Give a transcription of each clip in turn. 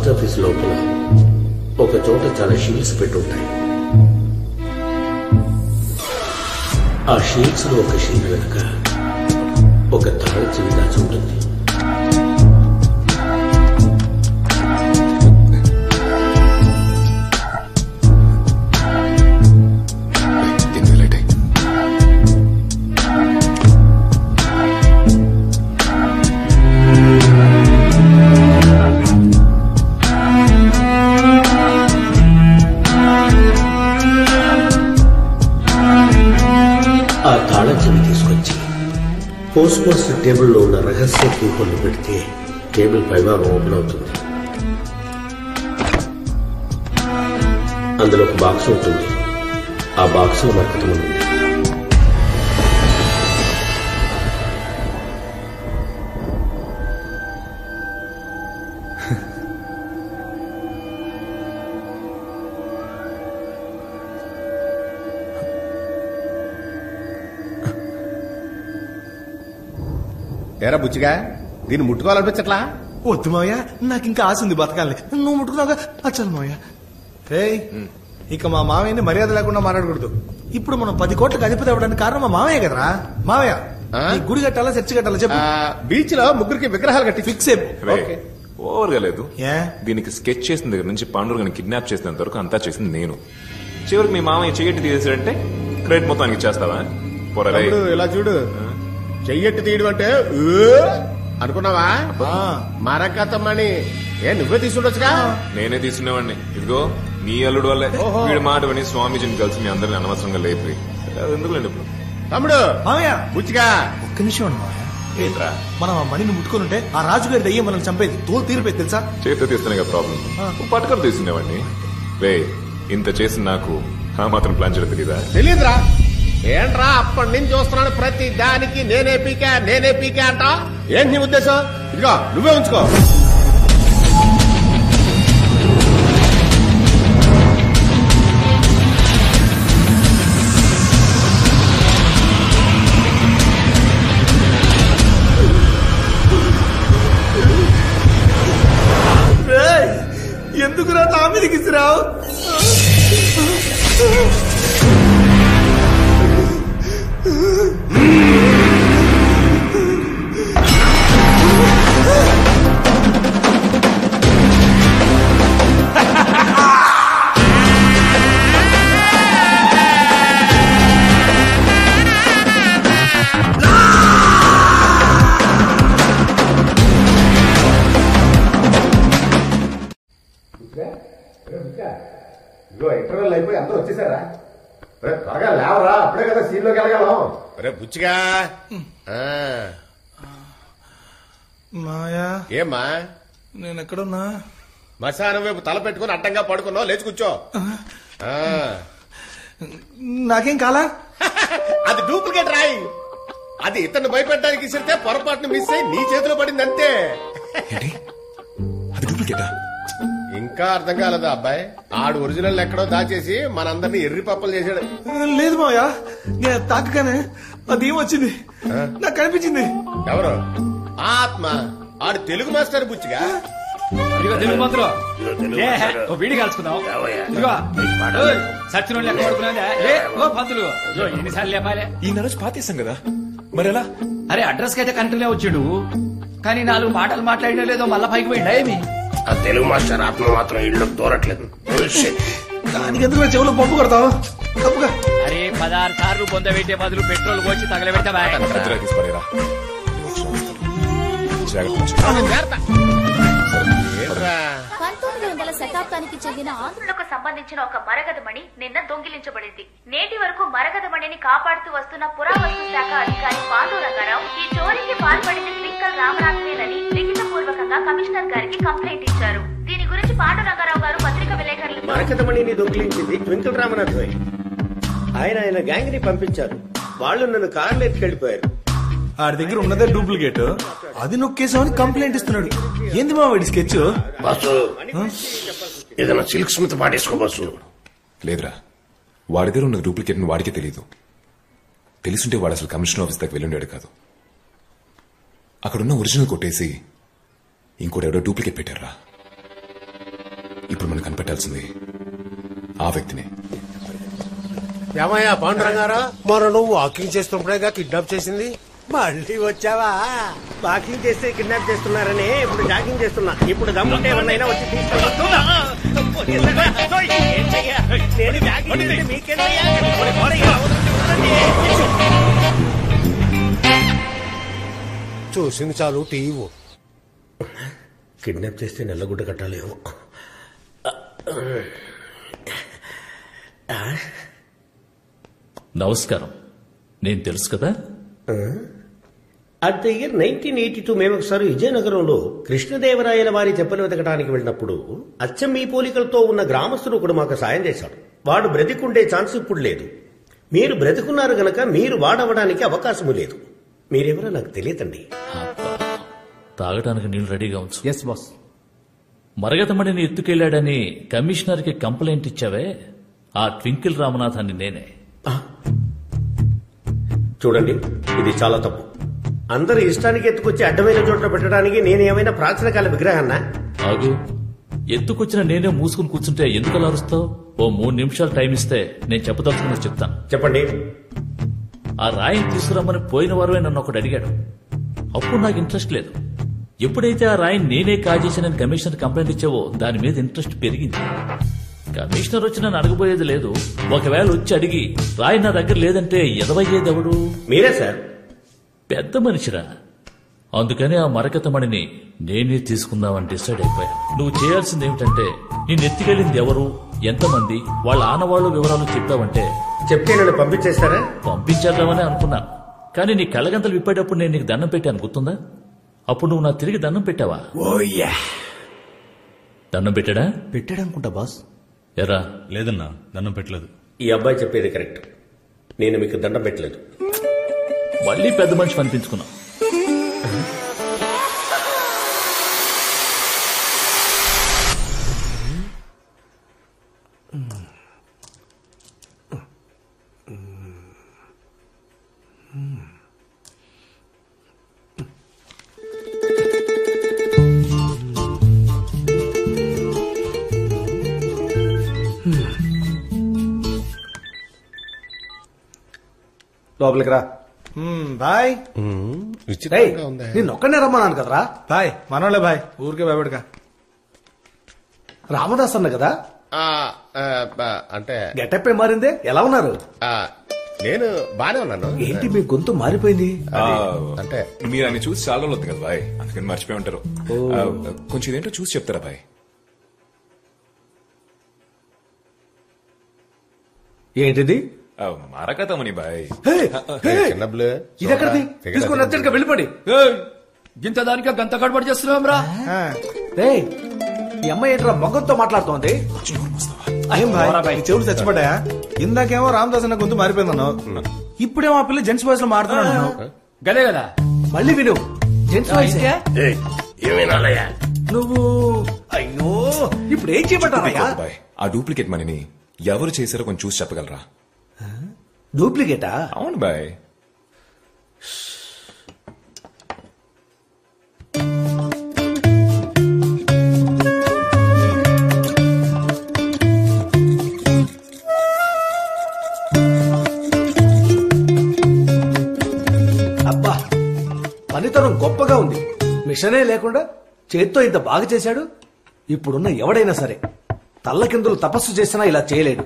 Post office లోపల ఒక చోట చాలా షీట్స్ పెట్టుంటాయి. ఆ షీట్స్ లో ఒక షీట్ వెనుక ఒక తాళం చెవి దాచి ఉంటుంది. ఆ తాళం చెవి తీసుకొచ్చి పోస్ట్ మాస్టర్ టేబుల్లో ఉన్న రహస్య కీహోల్ని పెడితే టేబుల్ పైభాగం ఓపెన్ అవుతుంది. అందులో ఒక బాక్స్ ఉంటుంది. ఆ బాక్స్ లో మరకతం ఉంది. ఏరా బుచ్చిగా దీన్ని ముట్టుకోవాలనిపించట్లా? వద్దు మావయ్య, నాకు ఇంకా ఆశ ఉంది బతకాలని. నువ్వు ముట్టుకున్నావుగా అచ్చాలి మావయ్య. ఇక మా మావయ్యని మర్యాద లేకుండా మాట్లాడకూడదు. ఇప్పుడు మనం 10 కోట్లకు అధిపతి అవ్వడానికి కారణం మా మావయ్య కదరా. మావయ్య గుడి కట్టాలా చర్చి కట్టాలా చెప్పు. బీచ్ లో ముగ్గురికి విగ్రహాలు కట్టి ఫిక్స్ అయిపో. ఓవర్ గా లేదు. దీనికి స్కెచ్ చేసిన దగ్గర నుంచి పాండురంగని కిడ్నాప్ చేసినంత వరకు అంతా చేసింది నేను. చివరికి మీ మామయ్య చెయ్యట్టి తీసేసాడంటే క్రెడిట్ మొత్తానికి చేస్తావా? ఇలా చూడు, చెయ్యట్టి తీయడం అంటే అనుకున్నావా? మరకతమ్మని నువ్వే తీసుకుంటొచ్చుగా. నేనే తీసుకునేవాడిని. ఇదిగో నీ అల్లుడు వల్లే వీడి మాట విని స్వామీజీని కలిసి మీ అందరిని అనవసరంగా లేపోయి ఎందుకులేండి. ఇప్పుడు తమ్ముడు మామయ్య బుచ్చిగా ఒక్క నిమిషం అండి మావయ్య. మనం ఆ మణిని ముట్టుకుని ఆ రాజుగారి దయ్యం మనల్ని చంపేది తోలు తీరిపోయి తెలుసా? చేతితో తీస్తున్నాయి ప్రాబ్లం. పట్టుకొని తీసుకునేవాడిని. రే ఇంత చేసి నాకు ఆ మాత్రం ప్లాన్ చేయడం తెలీదురా. ఏంట్రా అప్పటి నుంచి చూస్తున్నాను ప్రతి దానికి నేనే పీకా అంట. ఏంటి నీ ఉద్దేశం? ఇదిగో నువ్వే ఉంచుకో. ఎందుకురా నా మీదకి ఇసిరావు? ఇదిగో ఇంటర్వెల్ అయిపోయి అందరూ వచ్చేసారా? త్వరగా లేవరా, అప్పుడే కదా సీన్ లోకి వెళ్ళగలం. రే బుచ్చిగా. మాయా ఏమ్మా నేను ఎక్కడున్నా? మశానం వైపు తల పెట్టుకుని అడ్డంగా పడుకున్నావు. లేచి కూర్చో. నాకేం కాలా? అది డూప్లికేట్ రాయి. అది ఇతన్ని భయపెట్టడానికి ఇసిరితే పొరపాటును మిస్ అయి నీ చేతిలో పడింది అంతే. అది డూప్లికేటా? ఇంకా అర్థం కాలేదా అబ్బాయి? ఆడు ఒరిజినల్ ఎక్కడో దాచేసి మనందరినీ ఎర్రి పప్పలు చేశాడు. లేదు మావయ్య, నేను తాకగానే అది ఏమొచ్చింది నాకు కనిపించింది. ఎవరు? ఆత్మ. ఆడు తెలుగు మాస్టర్ బుచ్చిగా. తెలుగు మంత్రం వీడి కలుసుకుందాం. సచిన లెక్క పడుకున్నా పంతులు ఎన్నిసార్లు లేపాలే. ఈ నరోజు పాతేసాం కదా, మరి ఎలా? అరే అడ్రస్ కి అయితే కరెక్ట్గా వచ్చాడు, కానీ 4 మాటలు మాట్లాడినా లేదో మళ్ళా పైకి పోయిండా ఏమి? ఆ తెలుగు మాస్టర్ ఆత్మ మాత్రం ఇళ్ళు దూరట్లేదు. దానికి ఎందుకు చెవులో పంపు కొడతావు? తప్పుగా. అరే 16 సార్లు పొందబెట్టే బదులు పెట్రోల్ పోసి తగలబెట్టా. 1900 శతాబ్దానికి చెందిన ఆంధ్రులకు సంబంధించిన ఒక మరగద మణి నిన్న దొంగిలించబడింది. నేటి వరకు మరగద మణిని కాపాడుతూ వస్తున్న పురావస్తు శాఖ అధికారి పాండురంగారావు ఈ చోరీకి పాల్పడింది ట్వింకల్ రామనాథ్వేనని లిఖితపూర్వకంగా కమిషనర్ గారికి కంప్లైంట్ ఇచ్చారు. దీని గురించి పాండురంగారావు గారు పత్రికా విలేకరులకు మరకత మణిని దొంగిలించింది ట్వింకల్ రామనాథ్వే. ఆయన గ్యాంగ్ ని పంపించారు. వాళ్ళు నన్ను కార్లో ఎత్తుకెళ్లిపోయారు. ఆడి దగ్గర ఉన్నదే డూప్లికేట్, అది నొక్కేసామని కంప్లైంట్ ఇస్తున్నాడు. ఏంది మా వాడి స్కెచ్? బస్సు ఏదైనా సిల్క్ స్మిత్ పాడేసుకో బస్సు. లేదురా, వాడి దగ్గర ఉన్న డూప్లికేట్ ని వాడికే తెలియదు. తెలుసుంటే వాడు అసలు కమిషనర్ ఆఫీస్ దగ్గర వెళ్ళుండాడు కాదు. అక్కడున్న ఒరిజినల్ కొట్టేసి ఇంకోటి ఎవడో డూప్లికేట్ పెట్టారా. ఇప్పుడు మనం కనిపెట్టాల్సింది ఆ వ్యక్తిని. ఏమయ్యా పాండురంగారా, మరి నువ్వు వాకింగ్ చేస్తున్నప్పుడేగా కిడ్నాప్ చేసింది. మళ్ళీ వచ్చావా? వాకింగ్ చేస్తే కిడ్నాప్ చేస్తున్నారని ఇప్పుడు జాగింగ్ చేస్తున్నా. ఇప్పుడు దమ్ముంటే ఎవరినైనా వచ్చి తీసుకెళ్ళొద్దు. నేను జాగింగ్ చేస్తే మీకేంటయ్యా? చూసింది చాలు టీవీ. కిడ్నాప్ చేస్తే నల్లగుడ్డ కట్టాలేమో. నమస్కారం. నేను తెలుసు కదా. అట్ ద ఇయర్ 1982 మేము ఒకసారి విజయనగరంలో కృష్ణదేవరాయల వారి చెప్పలు వెతకడానికి వెళ్ళినప్పుడు అచ్చం మీ పోలికలతో ఉన్న గ్రామస్తుడు ఒకడు మాకు సాయం చేశాడు. వాడు బ్రతికుండే ఛాన్స్ ఇప్పుడు లేదు. మీరు బ్రతికున్నారు గనక మీరు వాడవడానికి అవకాశము లేదు. మీరెవరో నాకు తెలియదండి. తాగడానికి నీళ్లు రెడీగా ఉంచు. Yes boss. మరగతమడిని ఎత్తుకెళ్లాడని కమిషనర్కి కంప్లైంట్ ఇచ్చావే, ఆ ట్వింకిల్ రామనాథాన్ని నేనే. చూడండి, ఇది చాలా తప్పు. అందరి ఇష్టానికి ఎత్తుకొచ్చి అడ్డమైన చోట్ల పెట్టడానికి నేను ఏమైనా ప్రాచీన కాల విగ్రహాన్నా? ఆగు. ఎత్తుకొచ్చిన నేనే మూసుకుని కూర్చుంటే ఎందుకు అలా అరుస్తావు? ఓ 3 నిమిషాలు టైం ఇస్తే నేను చెప్పదలుచుకున్నది చెప్తాను. చెప్పండి. ఆ రాయిని తీసుకురమ్మని పోయిన వారమే నన్ను ఒకటి అడిగాడు. అప్పుడు నాకు ఇంట్రెస్ట్ లేదు. ఎప్పుడైతే ఆ రాయిని నేనే కాజేసానని కమిషనర్ కంప్లైంట్ ఇచ్చావో దాని మీద ఇంట్రెస్ట్ పెరిగింది. కమిషనర్ వచ్చి నన్ను అడగబోయేది లేదు. ఒకవేళ వచ్చి అడిగి రాయి నా దగ్గర లేదంటే ఎదవయ్యేది ఎవడు? మీరే సార్. పెద్ద మనిషిరా. అందుకని ఆ మరకతమణిని నేనే తీసుకుందామని డిసైడ్ అయిపోయాను. నువ్వు చేయాల్సింది ఏమిటంటే నేను ఎత్తికెళ్ళింది ఎవరు, ఎంతమంది, వాళ్ళ ఆనవాళ్లు వివరాలు చెప్తావంటే చెప్తే నన్ను పంపించేస్తారా? పంపించేద్దామని అనుకున్నాను. కానీ నీ కళ్ళగంతలు విప్పేటప్పుడు నేను నీకు దండం పెట్టాను, గుర్తుందా? అప్పుడు నువ్వు నాకు తిరిగి దండం పెట్టావా? దండం పెట్టాడా? పెట్టాడనుకుంటా బాస్. ఎరా? లేదన్నా, దండం పెట్టలేదు. ఈ అబ్బాయి చెప్పేది కరెక్ట్. నేను మీకు దండం పెట్టలేదు. మళ్ళీ పెద్ద మనిషి అనిపించుకున్నావు. లోపలికి రా. బాయ్. నేను ఒక్కనే రమ్మన్నాను కదరా. బాయ్ మనోళ్ళే బాయ్, ఊరికే భయపడక. రామదాస్ అన్న కదా. అంటే గెటప్ ఏ మారిందే, ఎలా ఉన్నారు? నేను బానే ఉన్నాను. ఏంటి మీ గొంతు మారిపోయింది? అంటే మీరు ఆయన చూసి చాలా రోజులు అవుతుంది కదా బాయ్, అందుకని మర్చిపోయి ఉంటారు. కొంచెం ఇదేంటో చూసి చెప్తారా బాయ్? ఏంటిది? మరకతమని బాయ్. ఇది ఎక్కడిది? తీసుకుని అర్జెంట్గా వెళ్ళిపోండి. గింత దానిక గంత గడబడి చేస్తున్నాం రా. ఈ అమ్మాయి ఏంట్రా మొగ్గంతో మాట్లాడుతోంది? అయ్యం భాయ్, చెవులు చచ్చిపడ్డాయా? ఇందాకేమో రామదాస్ అన్న గొంతు మారిపోయిందన్నావు, ఇప్పుడేమో ఆ పిల్ల జెంట్స్ వాయిస్ లో మాట్లాడుతున్నాను. గదే కదా. మళ్ళీ విను, జెంట్స్ వాయిస్. ఏమేనాలయ్యా నువ్వు? అయ్యో, ఇప్పుడు ఏం చేయబడ్డావయ్యా? బాయ్, ఆ డూప్లికేట్ మనీని ఎవరు చేశారో కొంచెం చూసి చెప్పగలరా? డూప్లికేటా? అవును బాయ్. అబ్బా, పనితనం గొప్పగా ఉంది. మిషనే లేకుండా చేత్తో ఇంత బాగా చేశాడు. ఇప్పుడున్న ఎవడైనా సరే తల్లకిందులు తపస్సు చేసినా ఇలా చేయలేడు.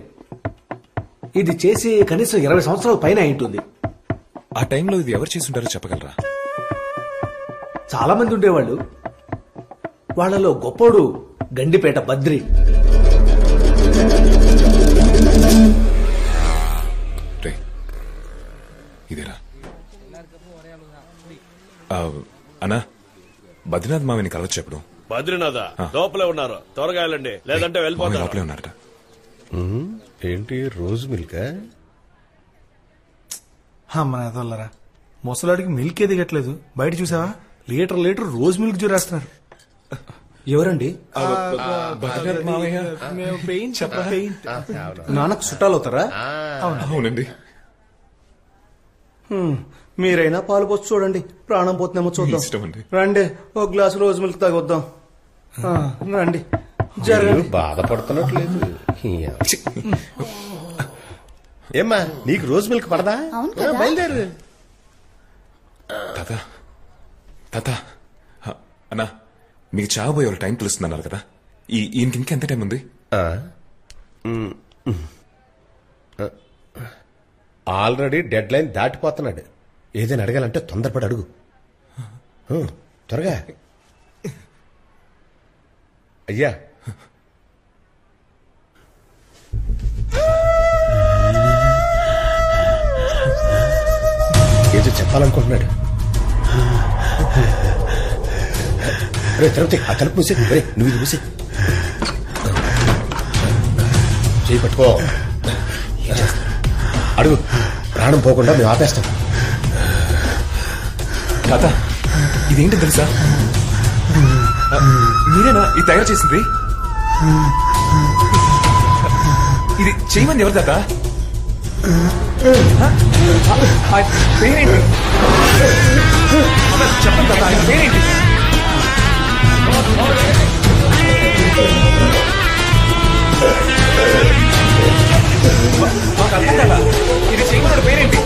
ఇది చేసి కనీసం 20 సంవత్సరాల పైన అయింటుంది. ఆ టైంలో ఇది ఎవరు చేసి ఉంటారో చెప్పగలరా? చాలా మంది ఉండేవాళ్ళు. వాళ్లలో గొప్పోడు గండిపేట బద్రి. ఇదేరా అన్నా, బద్రీనాథ్ మావిని కలవచ్చు ఎప్పుడు? బద్రీనాథ్ లోపలే ఉన్నారు, త్వరగా వెళ్ళండి లేదంటే వెళ్ళిపోతారు. లోపలే ఉన్నారట. ఏంటి రోజు మిల్క్? అమ్మరా, ముసలాడికి మిల్క్ దిగట్లేదు. బయట చూసావా, లీటర్ రోజు మిల్క్ చూరేస్తున్నారు. ఎవరండి? నాన్నకు చుట్టాలు అవుతారా? అవునండి. మీరైనా పాలు పోసి చూడండి, ప్రాణం పోతుందేమో చూద్దాం. రండి, ఒక గ్లాసు రోజు మిల్క్ తాగొద్దాం. రండి. బాధపడుతున్నట్లేదు. ఏమ్మా నీకు రోజు మిల్క్ పడదా? బయలుదేరు. తాత అన్నా, మీకు చావబోయే వాళ్ళు టైం తెలుస్తున్నారు కదా, ఈయనకి ఇంకెంత టైం ఉంది? ఆల్రెడీ డెడ్ లైన్ దాటిపోతున్నాడు. ఏదైనా అడగాలంటే తొందరపడి అడుగు. త్వరగా. అయ్యా ఏదో చెప్పాలనుకుంటున్నాడు. రే తిరుపతి, ఆ తలుపు మూసే. రే నువ్వు ఇది మూసే. చేయి పట్టుకో. అడుగు. ప్రాణం పోకుండా మేము ఆపేస్తాం. తాత ఇదేంటి తెలుసా? మీరేనా ఇది తయారు చేసింది? ఇది చేయమని ఎవరు తాత? పేరేంటి చెప్పండి తాత, ఆయన పేరేంటి? మాకు అర్థం కదా, ఇది చేయమన్నాడు పేరేంటి?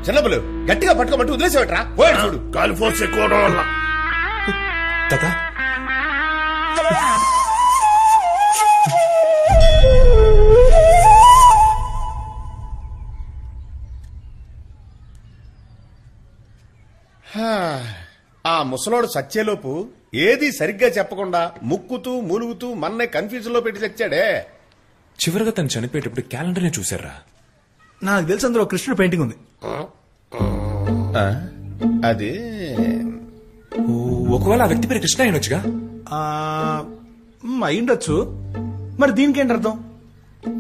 చిన్నప్పుడు గట్టిగా పట్టుకోమంటూ వదిలేసేవట్రా? పోయాడు చూడు. గాలి ఫోర్స్ ఎక్కువ అవడం వల్ల. తాత ఆ ముసలోడు సచ్చేలోపు ఏది సరిగ్గా చెప్పకుండా ముక్కుతూ మూలుగుతూ మన్నే కన్ఫ్యూజన్ లో పెట్టి చచ్చాడే. చివరిగా తను చనిపోయేటప్పుడు క్యాలెండర్ నే చూసారా? నాకు తెలిసి అందులో కృష్ణుడు పెయింటింగ్ ఉంది. అది ఒకవేళ ఆ వ్యక్తి పేరు కృష్ణ అయినొచ్చుగా? అయ్యుండొచ్చు. మరి దీనికి ఏంటి అర్థం?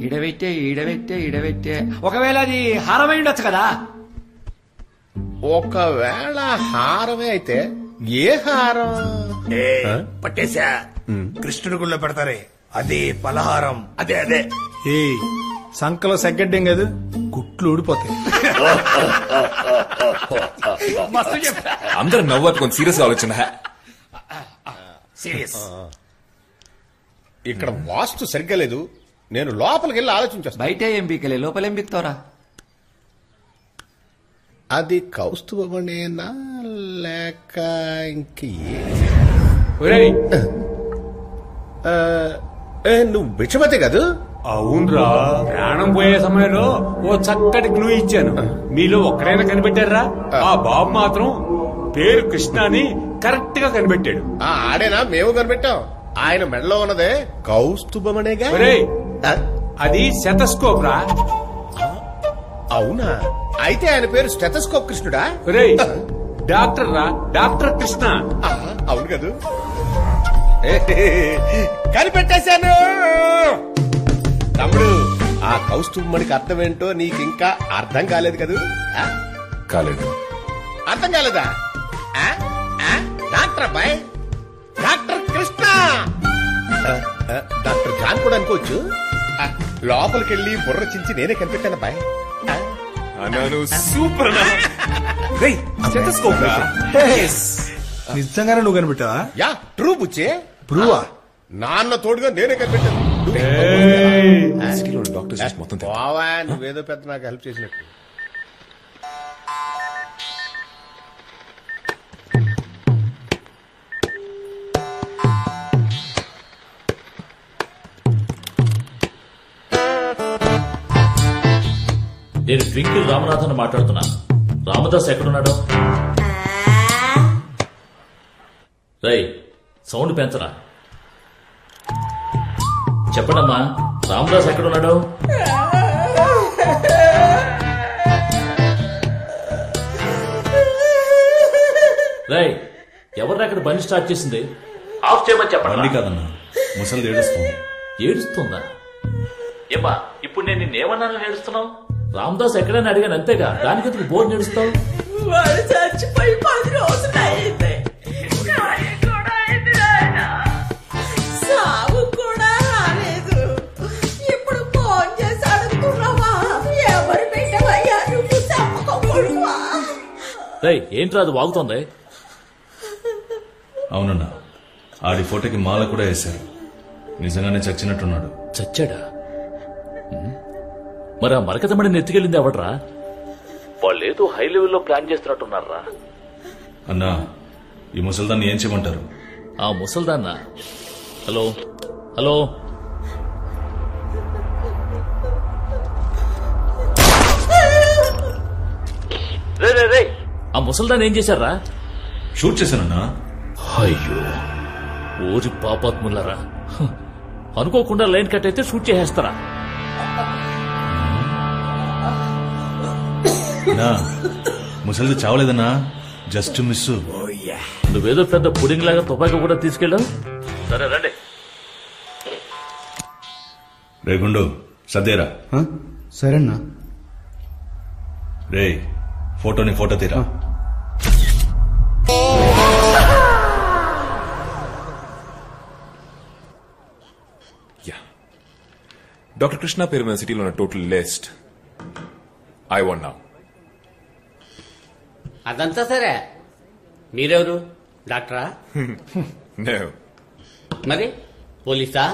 ఇడవెట్టే ఒకవేళ అది హారమై ఉండొచ్చు కదా. ఒకవేళ హారమే అయితే ఏ హారం? పట్టేశా. కృష్ణుడి గుళ్ళో పెడతారే అదే పలహారం. అదే ఏ సంకలో సెగ్గడ్డం కాదు, గుట్లు ఊడిపోతాయి. అందరూ నవ్వాలి, కొంచెం సీరియస్ ఆలోచన. సీరియస్. ఇక్కడ వాస్తు సరిగ్గా లేదు. నేను లోపలికి వెళ్ళి ఆలోచించేస్తా. బయట ఏం పీకలే, లోపల ఏం పీకుతావరా? అది కౌస్తుభమనేనా లేక ఇంక నువ్వు భిక్షపతి కాదు? అవునరా, ప్రాణం పోయే సమయంలో ఓ చక్కటి క్లూ ఇచ్చాను. మీలో ఒక్కరైనా కనిపెట్టారా? ఆ బాబు మాత్రం పేరు కృష్ణ అని కరెక్ట్ గా కనిపెట్టాడు. ఆడేనా? మేము కనిపెట్టాం. ఆయన మెడలో ఉన్నదే కౌస్తుభమనేగా. అది శతస్కోప్ రా. అవునా? అయితే ఆయన పేరు స్టెథోస్కోప్ కృష్ణుడా? డాక్టర్ రా, డాక్టర్ కృష్ణ. అవును కదా, కనిపెట్టేశాను. తమ్ముడు, ఆ కౌస్తుభమణికి అర్థం ఏంటో నీకు ఇంకా అర్థం కాలేదు కదూ? కాలేదు. అర్థం కాలేదా? డాక్టర్ అబ్బాయి, డాక్టర్ కృష్ణ. డాక్టర్ జాన్ కూడా అనుకోవచ్చు. లోపలికి వెళ్ళి బుర్ర చించి నేనే కనిపెట్టాను అబ్బాయి. సూపర్. నిజంగానే నువ్వు కనిపెట్టావా? Yeah, true బుచ్చే. బ్రూవా? నాన్న తోడుగా నేనే కనిపెట్టాను. మొత్తం బావా, నువ్వేదో పెద్ద నాకు హెల్ప్ చేసినట్టు. నేను ట్వింకిల్ రామనాథన్ మాట్లాడుతున్నా. రామదాస్ ఎక్కడున్నాడు? రై, సౌండ్ పెంచరా. చెప్పండమ్మా, రామదాస్ ఎక్కడున్నాడు? రై, ఎవరిని అక్కడ బండి స్టార్ట్ చేసింది? ఆఫ్ చేయమని చెప్పండి. కాదన్నా, ముసలి ఏడుస్తుంది. ఏడుస్తుందా? ఏమా ఇప్పుడు నేను నిన్నేమన్నాను నేడుస్తున్నావు? రామదాస్ ఎక్కడైనా అడిగాను అంతేగా, దానికి ఎందుకు బోర్డు నేడుస్తావు? వాడు చచ్చిపోయి 10 రోజులు అయింది. సాగు కూడా రాలేదు. ఇప్పుడు ఫోన్ చేసి అడుగుతున్నావా? ఎవరు పెట్టవయ్యా నువ్వు? చెప్పకూడవా? ఏంట్రా అది వాగుతోంది? అవునన్నా, ఆడి ఫోటోకి మాల కూడా వేశారు. నిజంగానే చచ్చినట్టున్నాడు. చచ్చాడా? మరి ఆ మరకతమణిని ఎత్తుకెళ్ళింది ఎవడ్రా? వాళ్ళేదో హై లెవెల్లో ప్లాన్ చేస్తున్నట్టున్నారా? అన్నా, ఈ ముసల్దాన్ని ఏం చేయమంటారు? ఆ ముసల్దాన్న? హలో హలో, రే ఆ ముసల్దాన్ని ఏం చేశారా? షూట్ చేశానన్నా. అయ్యో, ఊరి పాపాత్ములరా, అనుకోకుండా లైన్ కట్ అయితే షూట్ చేసేస్తారా? ముసలిది చావలేదన్నా, జస్ట్ మిస్. నువ్వేదో పెద్ద పుడింగ్ లాగా తుపాకీ కూడా తీసుకెళ్ళావు. సరే రండి. రే గుండు, సర్దేరా. సరేనా? రే, ఫోటో తీరా. డాక్టర్ కృష్ణ పేరు మీద సిటీలో ఉన్న total list I want now. అదంతా సరే, మీరెవరు? డాక్టరా? No. మరి పోలీసా?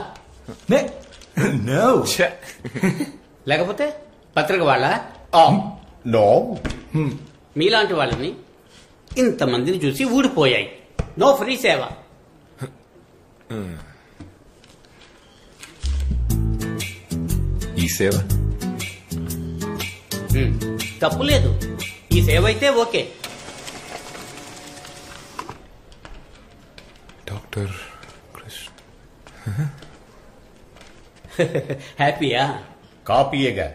లేకపోతే పత్రిక వాళ్ళ? నో. మీలాంటి వాళ్ళని ఇంతమందిని చూసి ఊడిపోయాయి. నో ఫ్రీ సేవ. ఈ సేవ తప్పు లేదు. ఈ సేవ అయితే ఓకే. డాక్టర్ హ్యాపీయా? కాపీయేగా.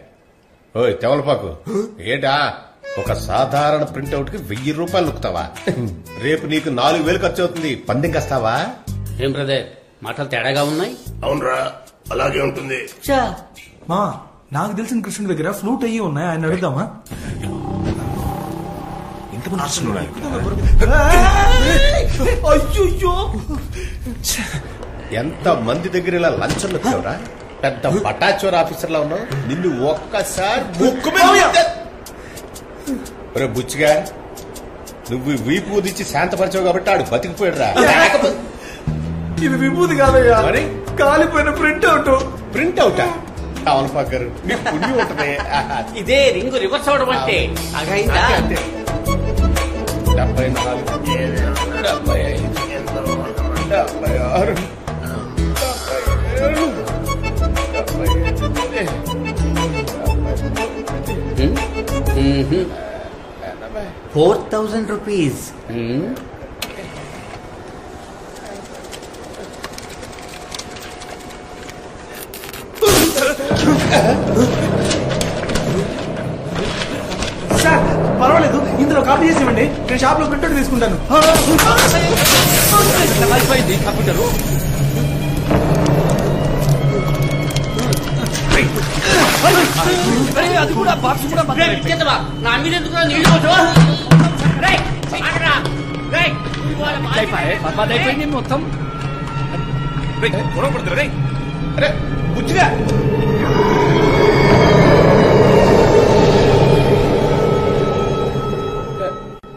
ఓయ్ తెవలపాకు, ఏంటా ఒక సాధారణ ప్రింట్అవుట్ కి 1000 రూపాయలు నొక్కుతావా? రేపు నీకు 4000 ఖర్చు అవుతుంది. పందెం కస్తావా? ఏం బ్రదర్, మాటలు తేడాగా ఉన్నాయి. అవునరా, అలాగే ఉంటుంది. మా నాకు తెలిసిన కృష్ణుడి దగ్గర ఫ్లూట్ అయ్యి ఉన్నాయి, ఆయన అడుగుదామా? అయ్యో, ఎంత మంది దగ్గర ఇలా లంచం నొక్కావురా? పెద్ద పటాచోర్ ఆఫీసర్ లా ఉన్నావు. నిన్ను ఒక్కసారి ముక్కు మీద బుచ్చిగా నువ్వు వీపు ఊదిచ్చి శాంతపరిచావు కాబట్టి ఆడు బతికిపోయాడు రా. ఇది విభూతి కాదయ్యా, మరి కాలిపోయిన ప్రింట్అవుట్. ప్రింట్అవుటా? అవును పక్కరు, నీకు పుణ్యం ఉంటది. ఇదే రింగు రివర్స్ అవడం అంటే. అగైందా? 74, 75, 76, 4,000 రూపీస్. సార్ పర్వాలేదు, ఇందులో కాపీ చేసి ఇవ్వండి, నేను షాప్ లో ప్రింట్అవుట్ తీసుకుంటాను. కంప్యూటరు అది కూడా బాక్స్ కూడా నా మీద ఎందుకు నీళ్ళు అయిపోయింది మొత్తం. బుచ్చిగా